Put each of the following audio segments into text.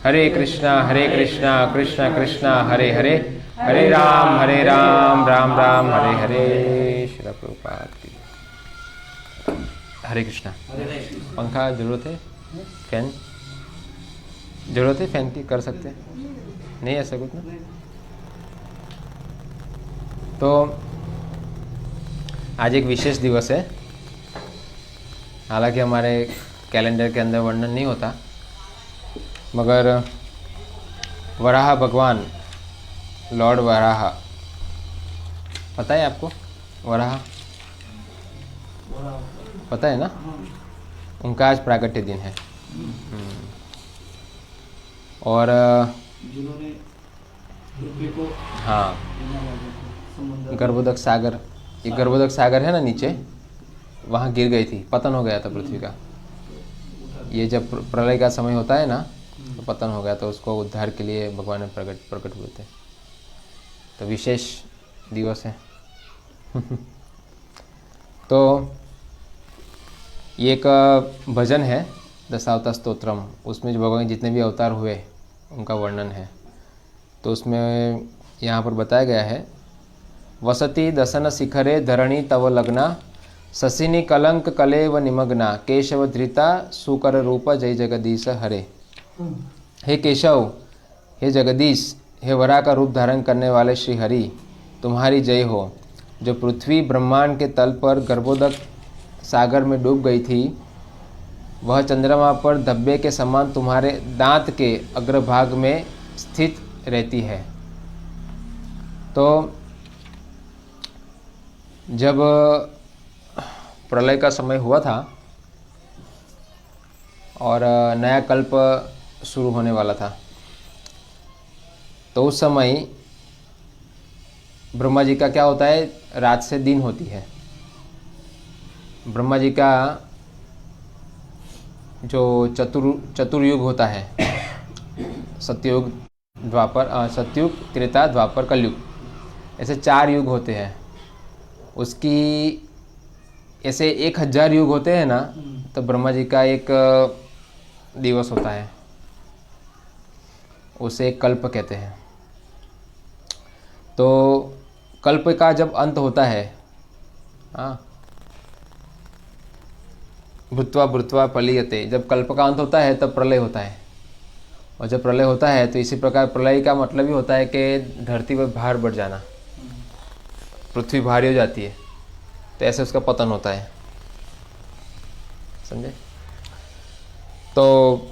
हरे कृष्णा कृष्ण कृष्ण हरे हरे, हरे राम राम राम हरे हरे। श्री प्रभुपाद की। हरे कृष्णा। पंखा जरूरत है? फैन जरूरत है? फैन की कर सकते हैं? नहीं ऐसा कुछ ना? तो आज एक विशेष दिवस है। हालांकि हमारे कैलेंडर के अंदर वर्णन नहीं होता, मगर वराह भगवान लॉर्ड वराह, पता है आपको? वराह पता है ना? उनका आज प्राकट्य दिन है। और हाँ, गर्भोदक सागर, ये गर्भोदक सागर है ना नीचे, वहाँ गिर गई थी, पतन हो गया था पृथ्वी का। ये जब प्रलय का समय होता है ना, तो पतन हो गया, तो उसको उद्धार के लिए भगवान ने प्रकट हुए थे। तो विशेष दिवस है। तो ये एक भजन है दशावतार स्तोत्रम, उसमें जो भगवान जितने भी अवतार हुए उनका वर्णन है। तो उसमें यहाँ पर बताया गया है, वसति दसन शिखरे धरणी तव लग्ना, शशिनी कलंक कलेव निमग्ना, केशव धृता सुकर रूप जय जगदीश हरे। हे केशव, हे जगदीश, हे वरा का रूप धारण करने वाले श्री हरि, तुम्हारी जय हो। जो पृथ्वी ब्रह्मांड के तल पर गर्भोदक सागर में डूब गई थी, वह चंद्रमा पर धब्बे के समान तुम्हारे दांत के अग्रभाग में स्थित रहती है। तो जब प्रलय का समय हुआ था और नया कल्प शुरू होने वाला था, तो उस समय ब्रह्मा जी का क्या होता है, रात से दिन होती है। ब्रह्मा जी का जो चतुर्युग होता है, सत्ययुग, द्वापर, सतयुग, त्रेता, द्वापर, कलयुग, ऐसे 4 युग होते हैं। उसकी ऐसे 1000 युग होते हैं ना, तो ब्रह्मा जी का एक दिवस होता है, उसे कल्प कहते हैं। तो कल्प का जब अंत होता है, हाँ, भूत्वा भूत्वा प्रलीयते, जब कल्प का अंत होता है तब प्रलय होता है। और जब प्रलय होता है तो इसी प्रकार प्रलय का मतलब ही होता है कि धरती पर भार बढ़ जाना, पृथ्वी भारी हो जाती है, तो ऐसे उसका पतन होता है। समझे? तो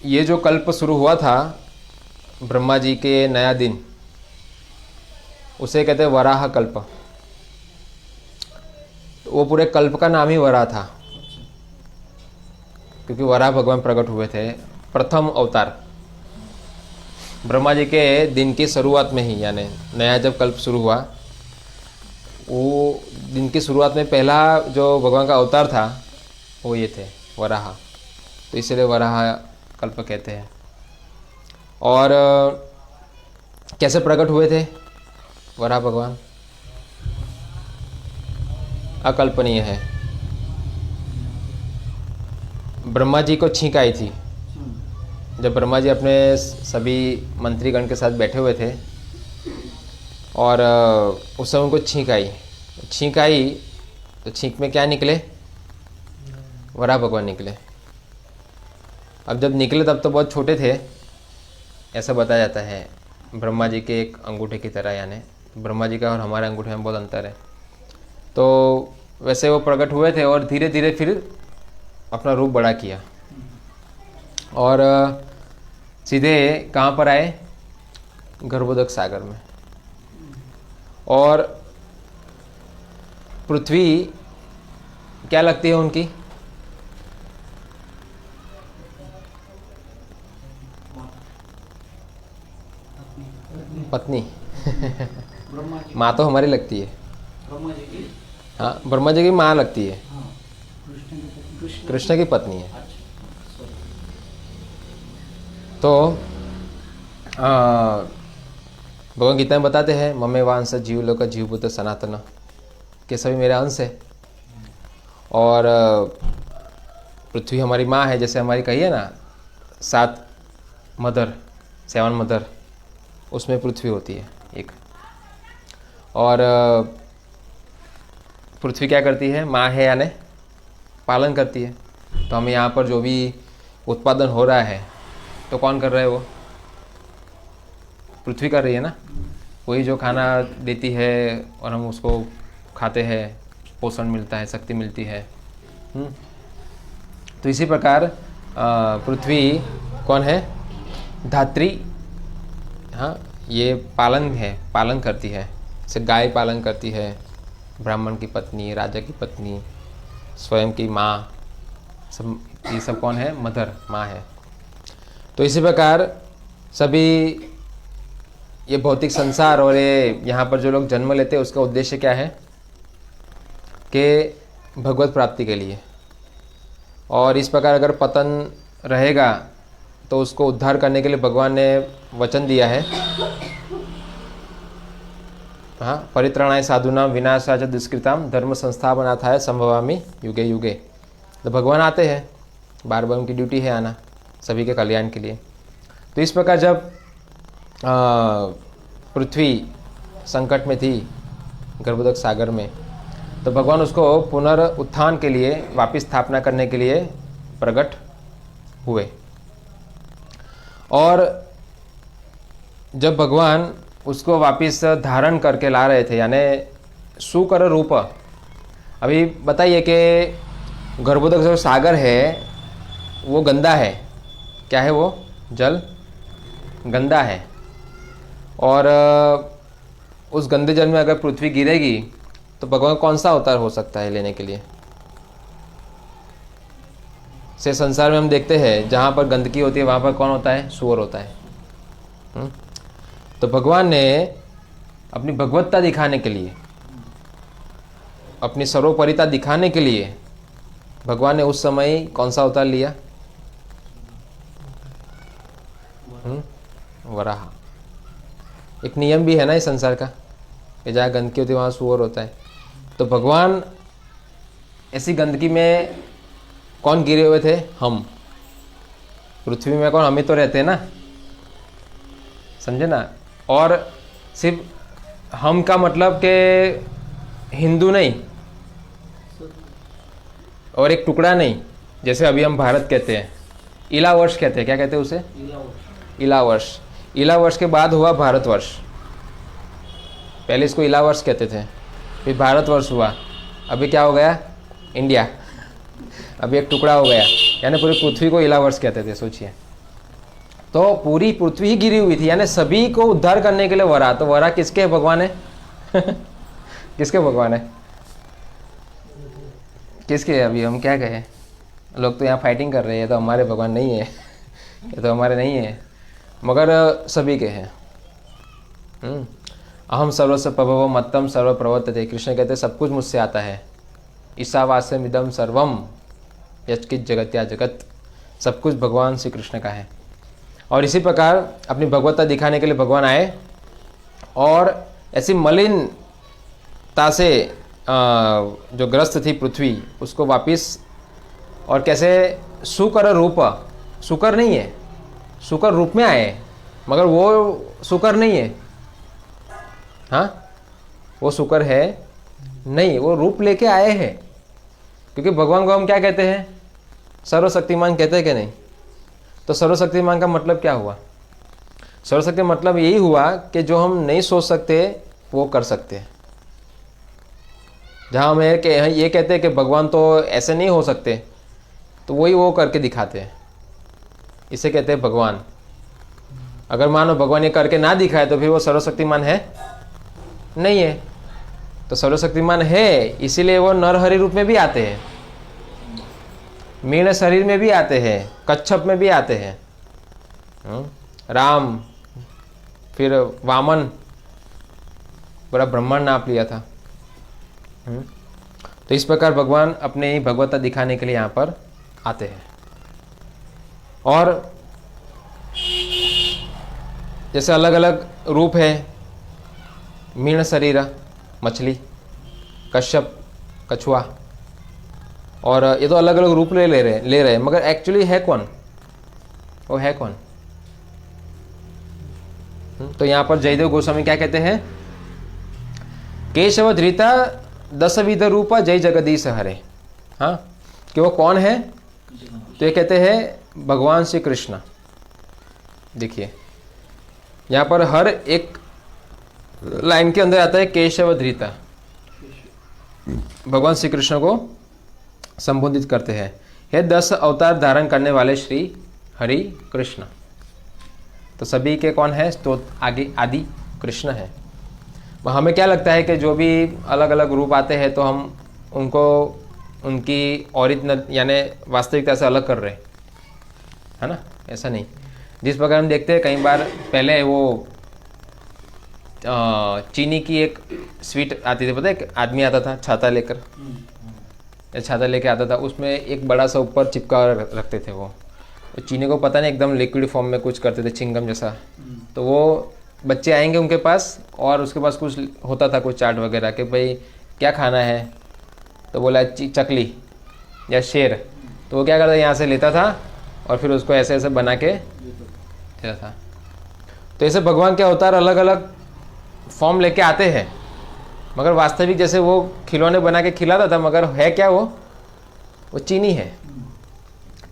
ये जो कल्प शुरू हुआ था, ब्रह्मा जी के नया दिन, उसे कहते हैं वराह कल्प। तो वो पूरे कल्प का नाम ही वराह था, क्योंकि वराह भगवान प्रकट हुए थे, प्रथम अवतार। ब्रह्मा जी के दिन की शुरुआत में ही, यानी नया जब कल्प शुरू हुआ, वो दिन की शुरुआत में पहला जो भगवान का अवतार था वो ये थे, वराह। तो इसलिए वराह कल्प कहते हैं। और कैसे प्रकट हुए थे वराह भगवान? अकल्पनीय है। ब्रह्मा जी को छींक आई थी। जब ब्रह्मा जी अपने सभी मंत्रीगण के साथ बैठे हुए थे और उस समय उनको छींक आई, तो छींक में क्या निकले? वराह भगवान निकले। अब जब निकले तब तो बहुत छोटे थे, ऐसा बताया जाता है, ब्रह्मा जी के एक अंगूठे की तरह, यानी ब्रह्मा जी का और हमारे अंगूठे में बहुत अंतर है। तो वैसे वो प्रकट हुए थे और धीरे धीरे फिर अपना रूप बड़ा किया और सीधे कहाँ पर आए? गर्भोदक सागर में। और पृथ्वी क्या लगती है उनकी? पत्नी। माँ तो हमारी लगती है। हाँ, ब्रह्मा जी की माँ लगती है, कृष्ण की पत्नी है। तो भगवद गीता में बताते हैं, ममे वांस जीव लोक जीवभूत सनातन, के सभी मेरे अंश है। और पृथ्वी हमारी माँ है, जैसे हमारी कही है ना, 7 मदर, 7 मदर, उसमें पृथ्वी होती है एक। और पृथ्वी क्या करती है? माँ है यानी पालन करती है। तो हमें यहाँ पर जो भी उत्पादन हो रहा है तो कौन कर रहा है? वो पृथ्वी कर रही है ना। वही जो खाना देती है और हम उसको खाते हैं, पोषण मिलता है, शक्ति मिलती है। तो इसी प्रकार पृथ्वी कौन है? धात्री। हाँ, ये पालन है, पालन करती है। जैसे गाय पालन करती है, ब्राह्मण की पत्नी, राजा की पत्नी, स्वयं की माँ, सब ये सब कौन है? मदर, माँ है। तो इसी प्रकार सभी ये भौतिक संसार और ये यहाँ पर जो लोग जन्म लेते हैं उसका उद्देश्य क्या है? कि भगवत प्राप्ति के लिए। और इस प्रकार अगर पतन रहेगा तो उसको उद्धार करने के लिए भगवान ने वचन दिया है। हाँ, परित्राणाय साधूनां विनाशाय च दुष्कृतां धर्म संस्थापनार्थाय संभवामि युगे युगे। तो भगवान आते हैं, बार बार उनकी ड्यूटी है आना सभी के कल्याण के लिए। तो इस प्रकार जब पृथ्वी संकट में थी गर्भोदक सागर में, तो भगवान उसको पुनरुत्थान के लिए, वापिस स्थापना करने के लिए प्रकट हुए। और जब भगवान उसको वापिस धारण करके ला रहे थे, यानी सुकर रूप। अभी बताइए कि गर्भोदक जो सागर है वो गंदा है। क्या है वो? जल गंदा है। और उस गंदे जल में अगर पृथ्वी गिरेगी तो भगवान कौन सा अवतार हो सकता है लेने के लिए? से संसार में हम देखते हैं जहाँ पर गंदगी होती है वहाँ पर कौन होता है? सूअर होता है। तो भगवान ने अपनी भगवत्ता दिखाने के लिए, अपनी सर्वोपरिता दिखाने के लिए भगवान ने उस समय कौन सा अवतार लिया? वराह। एक नियम भी है ना इस संसार का कि जहाँ गंदगी होती है वहाँ सूअर होता है। तो भगवान ऐसी गंदगी में कौन गिरे हुए थे? हम। पृथ्वी में कौन? हम ही तो रहते हैं ना, समझे ना। और सिर्फ हम का मतलब कि हिंदू नहीं और एक टुकड़ा नहीं। जैसे अभी हम भारत कहते हैं, इलावर्ष कहते हैं। क्या कहते हैं उसे? इलावर्ष। इलावर्ष के बाद हुआ भारतवर्ष। पहले इसको इलावर्ष कहते थे, फिर भारतवर्ष हुआ, अभी क्या हो गया? इंडिया। अभी एक टुकड़ा हो गया, यानी पूरी पृथ्वी को इलावर्ष कहते थे। सोचिए, तो पूरी पृथ्वी ही गिरी हुई थी, यानी सभी को उद्धार करने के लिए वरा। तो वरा किसके भगवान है? किसके भगवान है? किसके? अभी हम क्या कहें? लोग तो यहाँ फाइटिंग कर रहे हैं, तो हमारे भगवान नहीं है, ये तो हमारे नहीं है, मगर सभी के हैं। अहम सर्वस्व प्रभवो मत्तम सर्व प्रवर्तते। कृष्ण कहते सब कुछ मुझसे आता है। ईशावास्यम इदम सर्वम यत्किंच जगत्या जगत। सब कुछ भगवान श्री कृष्ण का है। और इसी प्रकार अपनी भगवत्ता दिखाने के लिए भगवान आए और ऐसी मलिनता से जो ग्रस्त थी पृथ्वी उसको वापिस, और कैसे? सुकर रूप। सुकर नहीं है, सुकर रूप में आए, मगर वो सुकर नहीं है। हाँ, वो सुकर है नहीं, वो रूप लेके आए हैं। क्योंकि भगवान को हम क्या कहते हैं? सर्वशक्तिमान कहते हैं कि नहीं? तो सर्वशक्तिमान का मतलब क्या हुआ? सर्वशक्ति मतलब यही हुआ कि जो हम नहीं सोच सकते वो कर सकते हैं। जहाँ हम ये कहते हैं कि भगवान तो ऐसे नहीं हो सकते, तो वही वो करके दिखाते हैं। इसे कहते हैं भगवान। अगर मानो भगवान ये करके ना दिखाए तो फिर वो सर्वशक्तिमान है? नहीं है। तो सर्वशक्तिमान है, इसीलिए वो नरहरि रूप में भी आते हैं, मीण शरीर में भी आते हैं, कच्छप में भी आते हैं। राम, फिर वामन, पूरा ब्रह्मांड नाप लिया था। तो इस प्रकार भगवान अपने ही भगवत्ता दिखाने के लिए यहाँ पर आते हैं। और जैसे अलग अलग रूप है, मीण शरीर मछली, कश्यप कछुआ, और ये तो अलग अलग रूप ले रहे हैं, मगर एक्चुअली है कौन? वो है कौन? तो यहाँ पर जयदेव गोस्वामी क्या कहते हैं? केशव धृता दशविध रूपा जय जगदीश हरे। हाँ, कि वो कौन है? तो ये कहते हैं भगवान श्री कृष्ण। देखिए यहाँ पर हर एक लाइन के अंदर आता है केशव धृता, भगवान श्री कृष्ण को संबोधित करते हैं। ये 10 अवतार धारण करने वाले श्री हरि कृष्ण। तो सभी के कौन है? तो आगे आदि कृष्ण है। हमें क्या लगता है कि जो भी अलग अलग रूप आते हैं तो हम उनको उनकी ओरिजिनल यानी वास्तविकता से अलग कर रहे हैं, है ना? ऐसा नहीं। जिस प्रकार हम देखते हैं कई बार पहले वो चीनी की एक स्वीट आती थी, पता है? एक आदमी आता था छाता लेकर, छाता लेके आता था, उसमें एक बड़ा सा ऊपर चिपका रखते थे। वो चीनी को पता नहीं एकदम लिक्विड फॉर्म में कुछ करते थे, चिंगम जैसा। तो वो बच्चे आएंगे उनके पास और उसके पास कुछ होता था, कुछ चाट वगैरह, कि भाई क्या खाना है? तो बोला चकली या शेर। तो वो क्या करता, यहाँ से लेता था और फिर उसको ऐसे ऐसे बना के देता था। तो ऐसे भगवान के अवतार अलग अलग फॉर्म लेके आते हैं, मगर वास्तविक जैसे वो खिलौने बना के खिलाता था, मगर है क्या? वो चीनी है।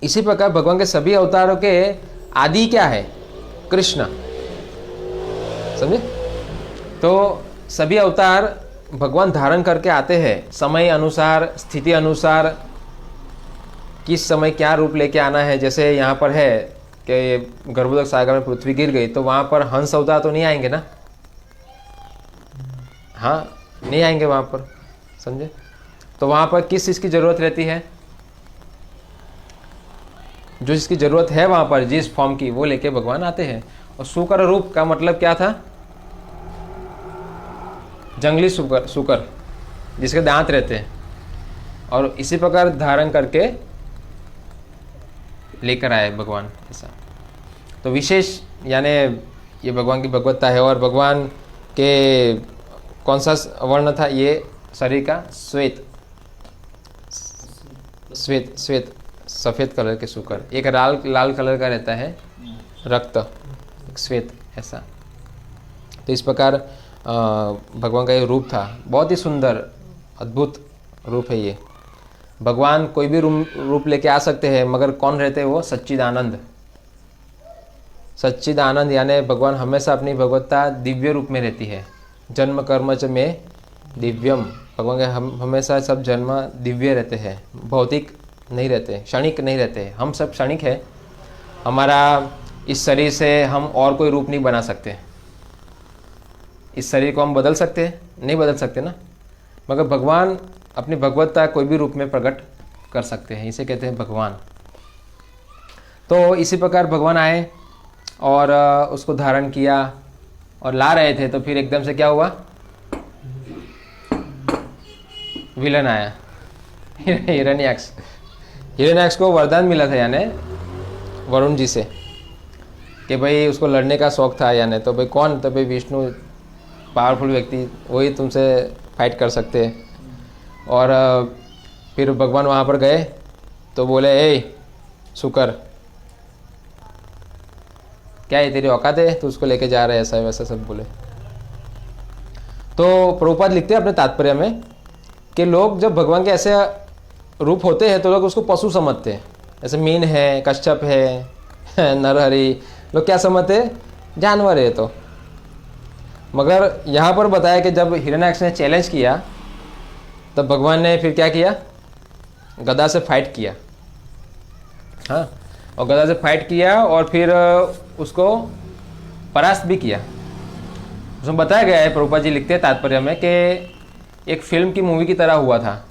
इसी प्रकार भगवान के सभी अवतारों के आदि क्या है? कृष्ण। समझे? तो सभी अवतार भगवान धारण करके आते हैं समय अनुसार, स्थिति अनुसार, किस समय क्या रूप लेके आना है। जैसे यहाँ पर है कि गर्भोदक सागर में पृथ्वी गिर गई, तो वहाँ पर हंस अवतार तो नहीं आएंगे ना? हाँ, नहीं आएंगे वहाँ पर, समझे? तो वहाँ पर किस चीज़ की ज़रूरत रहती है? जो जिसकी ज़रूरत है वहाँ पर, जिस फॉर्म की, वो लेके भगवान आते हैं। और सुकर रूप का मतलब क्या था? जंगली सुकर जिसके दांत रहते हैं, और इसी प्रकार धारण करके लेकर आए भगवान, ऐसा। तो विशेष यानी ये भगवान की भगवत्ता है। और भगवान के कौन सा वर्ण था ये शरीर का? श्वेत, श्वेत, श्वेत, सफ़ेद कलर के सुकर। एक लाल कलर का रहता है रक्त, एक श्वेत, ऐसा। तो इस प्रकार भगवान का ये रूप था, बहुत ही सुंदर अद्भुत रूप है ये। भगवान कोई भी रूप लेके आ सकते हैं, मगर कौन रहते हैं वो? सच्चिदानंद। सच्चिदानंद यानी भगवान हमेशा अपनी भगवत्ता दिव्य रूप में रहती है। जन्म कर्म च में दिव्यम। भगवान के हम हमेशा सब जन्म दिव्य रहते हैं, भौतिक नहीं रहते, क्षणिक नहीं रहते। हम सब क्षणिक है। हमारा इस शरीर से हम और कोई रूप नहीं बना सकते। इस शरीर को हम बदल सकते हैं? नहीं बदल सकते ना। मगर भगवान अपनी भगवत्ता कोई भी रूप में प्रकट कर सकते हैं, इसे कहते हैं भगवान। तो इसी प्रकार भगवान आए और उसको धारण किया और ला रहे थे, तो फिर एकदम से क्या हुआ? विलन आया, हिरण्याक्ष। हिरण्याक्ष को वरदान मिला था यानी वरुण जी से, कि भाई उसको लड़ने का शौक था यानी। तो भाई कौन? तो भाई विष्णु, पावरफुल व्यक्ति, वही तुमसे फाइट कर सकते हैं। और फिर भगवान वहाँ पर गए तो बोले, ए शुकर, क्या ये तेरी औकात है? तो उसको लेके जा रहे, ऐसा वैसा सब बोले। तो प्रभुपाद लिखते हैं अपने तात्पर्य में कि लोग जब भगवान के ऐसे रूप होते हैं तो लोग उसको पशु समझते हैं। जैसे मीन है, कश्यप है, नरहरि, लोग क्या समझते हैं? जानवर है। तो मगर यहाँ पर बताया कि जब हिरण्याक्ष ने चैलेंज किया तब भगवान ने फिर क्या किया? गदा से फाइट किया। हाँ, और गदा से फाइट किया और फिर उसको परास्त भी किया। उसमें बताया गया है, प्रभुपाद जी लिखते हैं तात्पर्य में, कि एक फिल्म की मूवी की तरह हुआ था।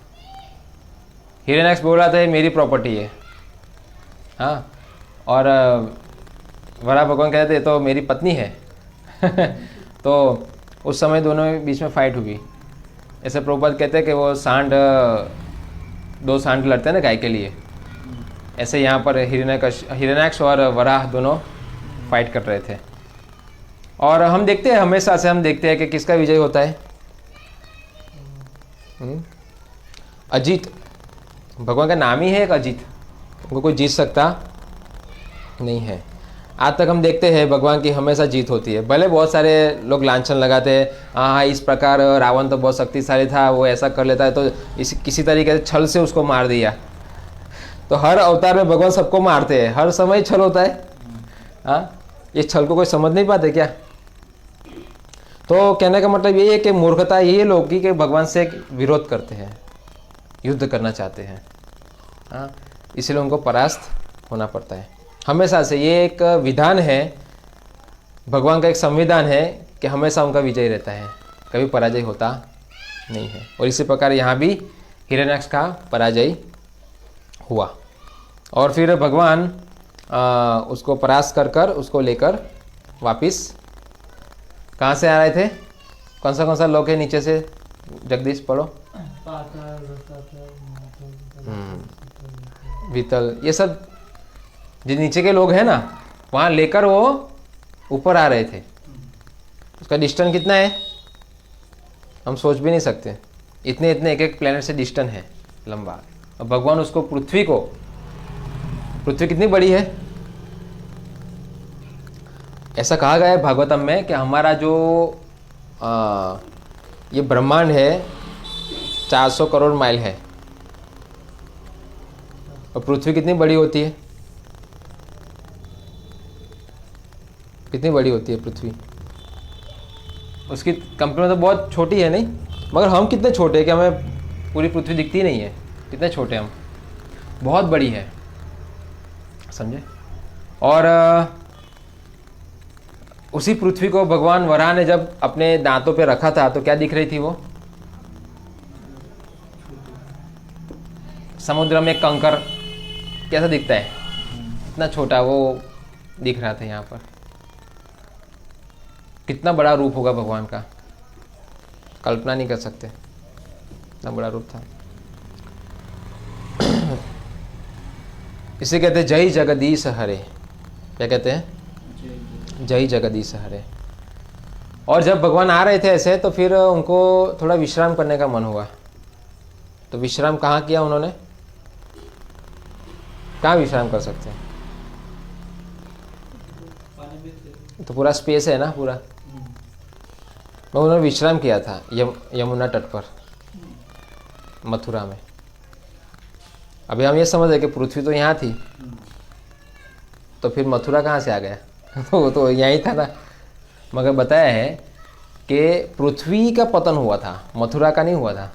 हिरण्याक्ष बोल रहा था ये मेरी प्रॉपर्टी है, हाँ, और वरा भगवान कहते तो मेरी पत्नी है। तो उस समय दोनों के बीच में फाइट हुई। ऐसे प्रभुपाद कहते हैं कि वो सांड, 2 सांड लड़ते हैं ना गाय के लिए, ऐसे यहाँ पर हिरण्याक्ष और वराह दोनों फाइट कर रहे थे। और हम देखते हैं, हमेशा से हम देखते हैं कि किसका विजय होता है? अजीत। भगवान का नाम ही है एक अजीत, उनको कोई जीत सकता नहीं है। आज तक हम देखते हैं भगवान की हमेशा जीत होती है। भले बहुत सारे लोग लांछन लगाते हैं, हाँ इस प्रकार रावण तो बहुत शक्तिशाली था, वो ऐसा कर लेता है, तो किसी तरीके से छल से उसको मार दिया। तो हर अवतार में भगवान सबको मारते हैं, हर समय छल होता है। हाँ, ये छल को कोई समझ नहीं पाते क्या? तो कहने का मतलब ये है कि मूर्खता ये लोग की कि भगवान से विरोध करते हैं, युद्ध करना चाहते हैं। हाँ, इसलिए उनको परास्त होना पड़ता है हमेशा से। ये एक विधान है, भगवान का एक संविधान है कि हमेशा उनका विजय रहता है, कभी पराजय होता नहीं है। और इसी प्रकार यहाँ भी हिरण्याक्ष का पराजय हुआ और फिर भगवान उसको परास्त कर उसको लेकर वापिस कहाँ से आ रहे थे? कौन सा लोक है नीचे से? जगदीश पढ़ो। वितल, ये सब जो नीचे के लोग हैं ना, वहाँ लेकर वो ऊपर आ रहे थे। उसका डिस्टेंस कितना है हम सोच भी नहीं सकते। इतने एक एक प्लेनेट से डिस्टेंस है लंबा। और भगवान उसको पृथ्वी कितनी बड़ी है? ऐसा कहा गया है भागवतम में कि हमारा जो ये ब्रह्मांड है 400 करोड़ माइल है और पृथ्वी कितनी बड़ी होती है? कितनी बड़ी होती है पृथ्वी? उसकी कंपेयर में तो बहुत छोटी है नहीं, मगर हम कितने छोटे हैं कि हमें पूरी पृथ्वी दिखती नहीं है। कितने छोटे हम, बहुत बड़ी है, समझे? और उसी पृथ्वी को भगवान वराह ने जब अपने दांतों पे रखा था तो क्या दिख रही थी वो? समुद्र में कंकर कैसा दिखता है, इतना छोटा वो दिख रहा था। यहाँ पर कितना बड़ा रूप होगा भगवान का, कल्पना नहीं कर सकते, इतना बड़ा रूप था। इसे कहते हैं जय जगदीश हरे। क्या कहते हैं? जय जगदीश हरे। और जब भगवान आ रहे थे ऐसे, तो फिर उनको थोड़ा विश्राम करने का मन हुआ। तो विश्राम कहाँ किया उन्होंने? कहाँ विश्राम कर सकते हैं? तो पूरा स्पेस है ना पूरा। उन्होंने विश्राम किया था यमुना तट पर, मथुरा में। अभी हम ये समझ रहे कि पृथ्वी तो यहाँ थी, तो फिर मथुरा कहाँ से आ गया? वो तो यहीं था ना। मगर बताया है कि पृथ्वी का पतन हुआ था, मथुरा का नहीं हुआ था।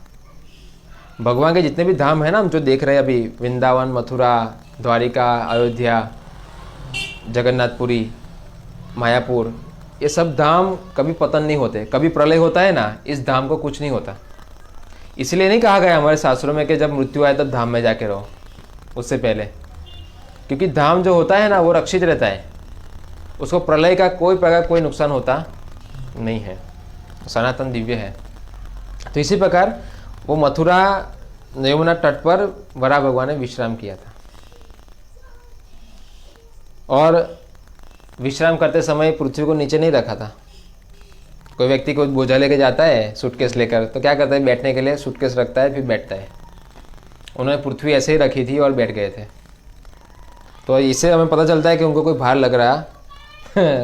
भगवान के जितने भी धाम है ना, हम जो देख रहे हैं अभी, वृंदावन, मथुरा, द्वारिका, अयोध्या, जगन्नाथपुरी, मायापुर, ये सब धाम कभी पतन नहीं होते। कभी प्रलय होता है ना, इस धाम को कुछ नहीं होता। इसलिए नहीं कहा गया हमारे शास्त्रों में कि जब मृत्यु आए तब धाम में जाके रहो, उससे पहले। क्योंकि धाम जो होता है ना वो रक्षित रहता है, उसको प्रलय का कोई प्रकार कोई नुकसान होता नहीं है, सनातन दिव्य है। तो इसी प्रकार वो मथुरा यमुना तट पर वराह भगवान ने विश्राम किया था। और विश्राम करते समय पृथ्वी को नीचे नहीं रखा था। कोई व्यक्ति को बोझा लेके जाता है सूटकेस लेकर, तो क्या करता है? बैठने के लिए सूटकेस रखता है, फिर बैठता है। उन्होंने पृथ्वी ऐसे ही रखी थी और बैठ गए थे। तो इससे हमें पता चलता है कि उनको कोई भार लग रहा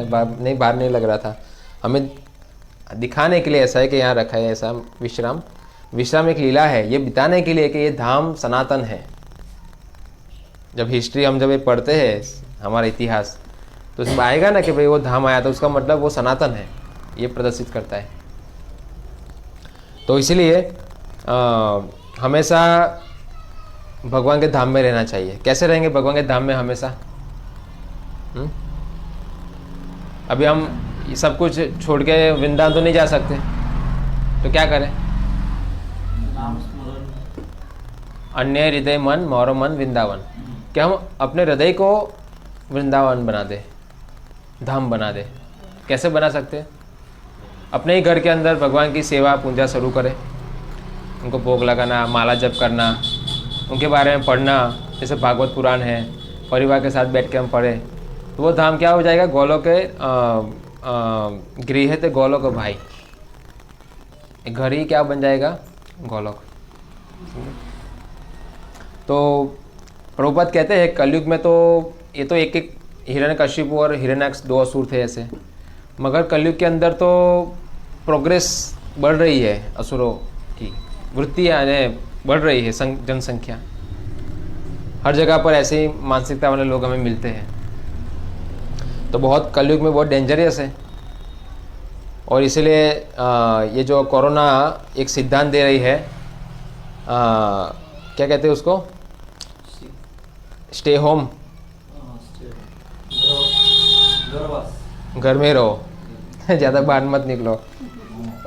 भार नहीं लग रहा था। हमें दिखाने के लिए ऐसा है कि यहाँ रखा है ऐसा विश्राम एक लीला है, ये बिताने के लिए कि ये धाम सनातन है। जब हिस्ट्री हम जब ये पढ़ते हैं, हमारा इतिहास, तो उसमें आएगा ना कि भाई वो धाम आया था, उसका मतलब वो सनातन है, ये प्रदर्शित करता है। तो इसलिए हमेशा भगवान के धाम में रहना चाहिए। कैसे रहेंगे भगवान के धाम में हमेशा? अभी हम सब कुछ छोड़ के वृंदावन तो नहीं जा सकते, तो क्या करें? अन्य हृदय मन मोरो मन वृंदावन। क्या हम अपने हृदय को वृंदावन बना दे, धाम बना दे? कैसे बना सकते हैं? अपने ही घर के अंदर भगवान की सेवा पूजा शुरू करें, उनको भोग लगाना, माला जप करना, उनके बारे में पढ़ना। जैसे भागवत पुराण है, परिवार के साथ बैठ के हम पढ़े, तो वो धाम क्या हो जाएगा? गोलोक के गृह थे गोलोक भाई, एक घर ही क्या बन जाएगा? गोलोक। तो प्रभुपाद कहते हैं कलयुग में तो ये तो एक हिरण्यकशिपु और हिरण्याक्ष 2 असुर थे ऐसे। मगर कलयुग के अंदर तो प्रोग्रेस बढ़ रही है, असुरों की वृत्ति बढ़ रही है, जनसंख्या। हर जगह पर ऐसे ही मानसिकता वाले लोग हमें मिलते हैं। तो बहुत कलयुग में बहुत डेंजरस है। और इसलिए ये जो कोरोना एक सिद्धांत दे रही है, क्या कहते हैं उसको, स्टे होम, घर में रहो, ज़्यादा बाहर मत निकलो।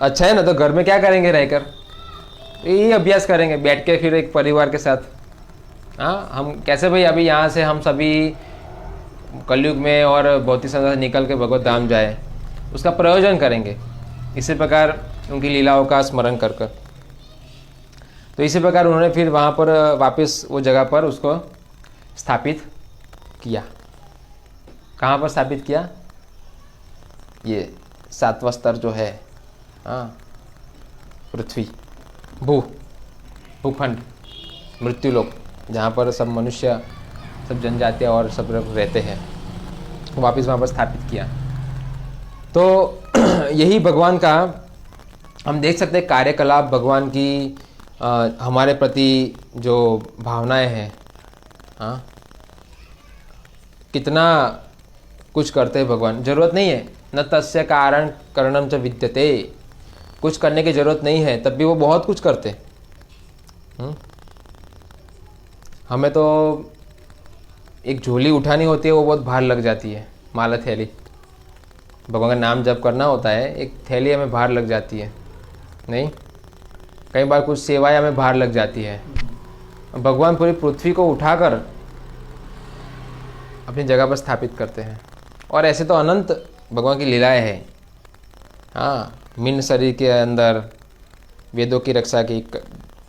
अच्छा है ना, तो घर में क्या करेंगे रहकर, यही अभ्यास करेंगे बैठ के फिर एक परिवार के साथ। हाँ, हम कैसे भाई अभी यहाँ से हम सभी कलयुग में और भौतिक संसार से निकल के भगवत धाम जाए, उसका प्रयोजन करेंगे। इसी प्रकार उनकी लीलाओं का स्मरण कर कर। तो इसी प्रकार उन्होंने फिर वहाँ पर वापस वो जगह पर उसको स्थापित किया। कहाँ पर स्थापित किया? ये 7वां स्तर जो है, हाँ, पृथ्वी, भूखंड, मृत्युलोक, जहाँ पर सब मनुष्य, सब जनजातियाँ और सब लोग रहते हैं, वापस वहाँ पर स्थापित किया। तो यही भगवान का हम देख सकते हैं कार्यकलाप, भगवान की हमारे प्रति जो भावनाएं हैं, हाँ, कितना कुछ करते हैं भगवान। जरूरत नहीं है, न तस्य कारण करणम च विद्यते, कुछ करने की जरूरत नहीं है, तब भी वो बहुत कुछ करते। हमें तो एक झोली उठानी होती है, वो बहुत भार लग जाती है, माला थैली। भगवान का नाम जप करना होता है, एक थैली हमें भार लग जाती है, नहीं? कई बार कुछ सेवाएं हमें भार लग जाती है। भगवान पूरी पृथ्वी को उठाकर अपनी जगह पर स्थापित करते हैं। और ऐसे तो अनंत भगवान की लीलाएं हैं। हाँ, मिन शरीर के अंदर वेदों की रक्षा की,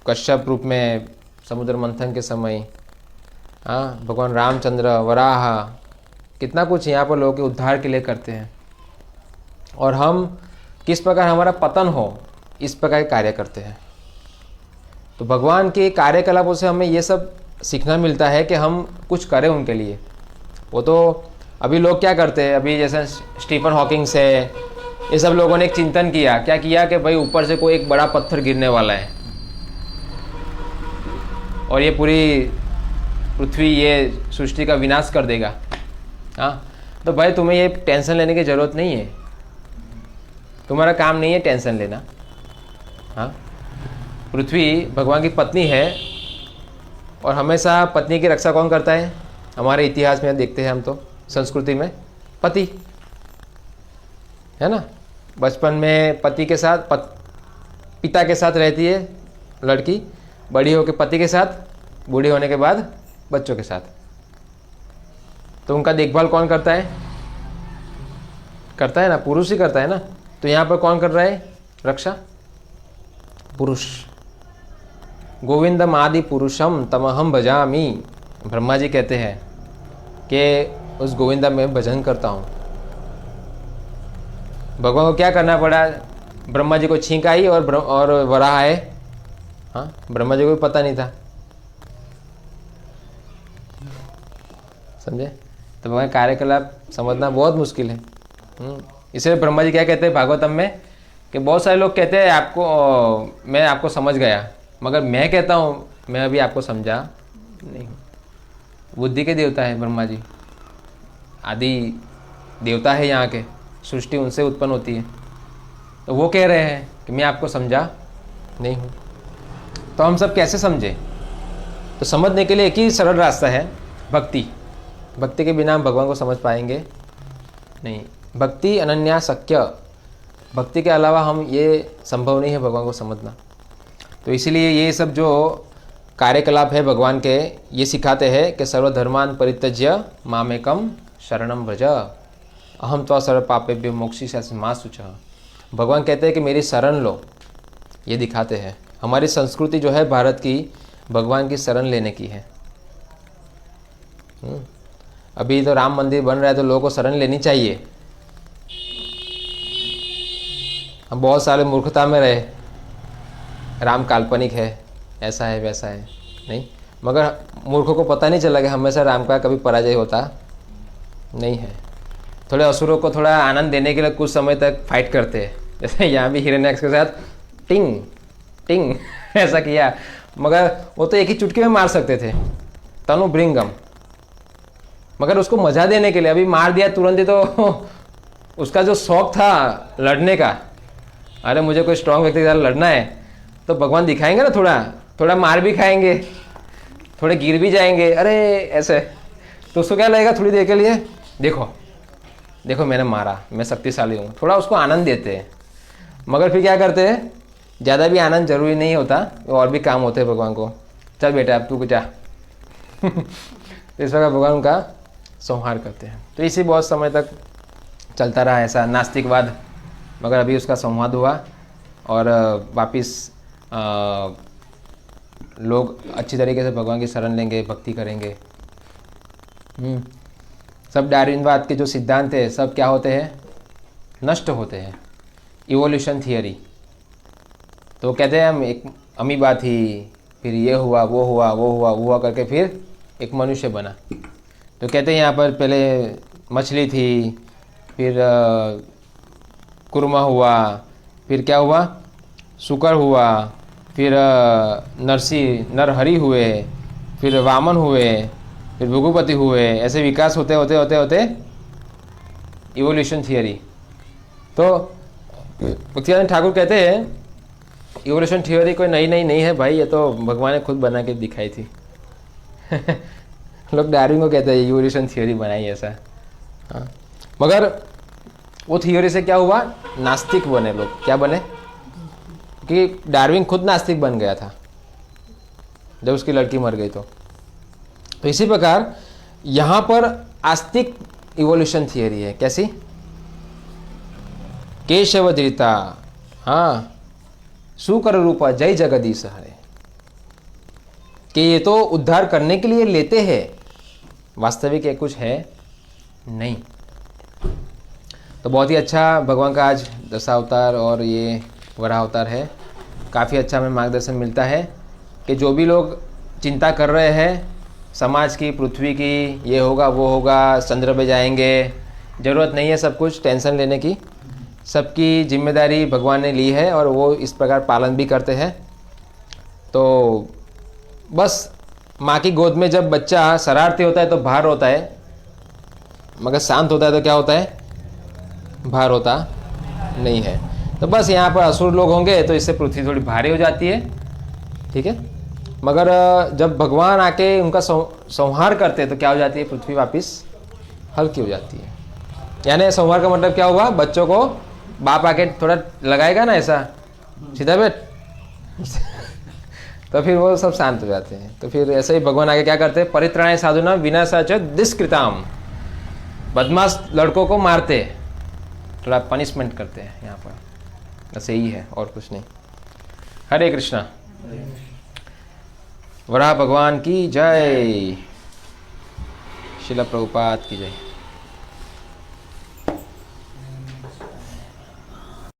कश्यप रूप में समुद्र मंथन के समय, हाँ, भगवान रामचंद्र, वराह, कितना कुछ यहाँ पर लोगों के उद्धार के लिए करते हैं। और हम किस प्रकार हमारा पतन हो, इस प्रकार कार्य करते हैं। तो भगवान के कार्यकलापों से हमें ये सब सीखना मिलता है कि हम कुछ करें उनके लिए। वो तो अभी लोग क्या करते हैं, अभी जैसे स्टीफन हॉकिंग से ये सब लोगों ने एक चिंतन किया, क्या किया कि भाई ऊपर से कोई एक बड़ा पत्थर गिरने वाला है और ये पूरी पृथ्वी, ये सृष्टि का विनाश कर देगा। हाँ, तो भाई तुम्हें ये टेंशन लेने की ज़रूरत नहीं है, तुम्हारा काम नहीं है टेंशन लेना। हाँ, पृथ्वी भगवान की पत्नी है और हमेशा पत्नी की रक्षा कौन करता है? हमारे इतिहास में देखते हैं हम तो, संस्कृति में पति है ना। बचपन में पति के साथ, पिता के साथ रहती है लड़की, बड़ी होकर पति के साथ, बूढ़ी होने के बाद बच्चों के साथ। तो उनका देखभाल कौन करता है? करता है ना, पुरुष ही करता है ना। तो यहाँ पर कौन कर रहा है रक्षा? पुरुष। गोविंदम आदि पुरुषम तमहम भजामि, ब्रह्मा जी कहते हैं कि उस गोविंदा में भजन करता हूँ। भगवान को क्या करना पड़ा? ब्रह्मा जी को छींक आई और वराह आए। हाँ, ब्रह्मा जी को भी पता नहीं था, समझे? तो भगवान कार्यकलाप समझना बहुत मुश्किल है। इसलिए ब्रह्मा जी क्या कहते हैं भागवतम में कि बहुत सारे लोग कहते हैं आपको, मैं आपको समझ गया, मगर मैं कहता हूँ मैं अभी आपको समझा नहीं हूँ। बुद्धि के देवता है ब्रह्मा जी, आदि देवता है यहाँ के, सृष्टि उनसे उत्पन्न होती है। तो वो कह रहे हैं कि मैं आपको समझा नहीं हूँ। तो हम सब कैसे समझें? तो समझने के लिए एक ही सरल रास्ता है, भक्ति। भक्ति के बिना हम भगवान को समझ पाएंगे नहीं। भक्ति अनन्या शक्य, भक्ति के अलावा हम ये संभव नहीं है भगवान को समझना। तो इसीलिए ये सब जो कार्यकलाप है भगवान के, ये सिखाते हैं कि सर्वधर्मान परित्यज्य मामेकम शरणम व्रज अहम त्वा सर्व पापेभ्यो मोक्षयिष्यामि मा शुचः। भगवान कहते हैं कि मेरी शरण लो, ये दिखाते हैं। हमारी संस्कृति जो है भारत की, भगवान की शरण लेने की है। अभी तो राम मंदिर बन रहा है तो लोगों को शरण लेनी चाहिए। हम बहुत सारे मूर्खता में रहे, राम काल्पनिक है, ऐसा है वैसा है, नहीं। मगर मूर्खों को पता नहीं चला कि हमेशा राम का कभी पराजय होता नहीं है। थोड़े असुरों को थोड़ा आनंद देने के लिए कुछ समय तक फाइट करते हैं, जैसे यहाँ भी हिरण्याक्ष के साथ टिंग टिंग ऐसा किया, मगर वो तो एक ही चुटकी में मार सकते थे, तनु भृंगम। मगर उसको मजा देने के लिए अभी मार दिया तुरंत ही, तो उसका जो शौक था लड़ने का, अरे मुझे कोई स्ट्रांग व्यक्ति के साथ लड़ना है, तो भगवान दिखाएंगे ना, थोड़ा थोड़ा मार भी खाएंगे, थोड़े गिर भी जाएंगे, अरे ऐसे, तो उसको क्या लगेगा थोड़ी देर के लिए, देखो देखो मैंने मारा, मैं शक्तिशाली हूँ, थोड़ा उसको आनंद देते हैं। मगर फिर क्या करते हैं, ज़्यादा भी आनंद जरूरी नहीं होता, और भी काम होते हैं भगवान को, चल बेटा अब तू जा तो इस प्रकार भगवान उनका संहार करते हैं। तो इसी बहुत समय तक चलता रहा ऐसा नास्तिकवाद, मगर अभी उसका संवाद हुआ और वापिस लोग अच्छी तरीके से भगवान की शरण लेंगे, भक्ति करेंगे। सब डार्विनवाद के जो सिद्धांत है सब क्या होते हैं, नष्ट होते हैं। इवोल्यूशन थियरी, तो कहते हैं हम एक अमीबा थी, फिर ये हुआ वो हुआ वो हुआ वो हुआ करके फिर एक मनुष्य बना। तो कहते हैं यहाँ पर पहले मछली थी, फिर कुरमा हुआ, फिर क्या हुआ, शुकर हुआ, फिर नरहरि हुए, फिर वामन हुए, फिर भृगुपति हुए, ऐसे विकास होते होते होते होते इवोल्यूशन थियरी। तो भक्तिवेदांत ठाकुर कहते हैं इवोल्यूशन थियरी कोई नई नहीं है भाई, ये तो भगवान ने खुद बना के दिखाई थी लोग डार्विन को कहते हैं इवोल्यूशन थियरी बनाई ऐसा। हाँ, मगर वो थियरी से क्या हुआ, नास्तिक बने लोग। क्या बने कि डार्विन खुद नास्तिक बन गया था जब उसकी लड़की मर गई। तो इसी प्रकार यहाँ पर आस्तिक इवोल्यूशन थियरी है। कैसी, केशव धृता, हाँ, सुकर रूपा जय जगदीश हरे, कि ये तो उद्धार करने के लिए लेते हैं, वास्तविक ये कुछ है नहीं। तो बहुत ही अच्छा भगवान का आज दशावतार और ये वराह अवतार है। काफ़ी अच्छा हमें मार्गदर्शन मिलता है कि जो भी लोग चिंता कर रहे हैं समाज की, पृथ्वी की, ये होगा वो होगा, चंद्र पे जाएंगे, ज़रूरत नहीं है सब कुछ टेंशन लेने की। सबकी जिम्मेदारी भगवान ने ली है और वो इस प्रकार पालन भी करते हैं। तो बस माँ की गोद में जब बच्चा शरारती होता है तो भार होता है, मगर शांत होता है तो क्या होता है, भार होता नहीं है। तो बस यहाँ पर असुर लोग होंगे तो इससे पृथ्वी थोड़ी भारी हो जाती है, ठीक है। मगर जब भगवान आके उनका संहार करते हैं तो क्या हो जाती है, पृथ्वी वापस हल्की हो जाती है। यानी संहार का मतलब क्या हुआ, बच्चों को बाप आके थोड़ा लगाएगा ना ऐसा, सीधा बैठ तो फिर वो सब शांत हो जाते हैं। तो फिर ऐसे ही भगवान आगे क्या करते हैं, परित्राणाय साधुना विनाशाच दुष्कृताम, बदमाश लड़कों को मारते, थोड़ा पनिशमेंट करते हैं यहाँ पर। ऐसे ही है और कुछ नहीं। हरे कृष्णा। वराह भगवान की जय। श्रील प्रभुपाद की जय।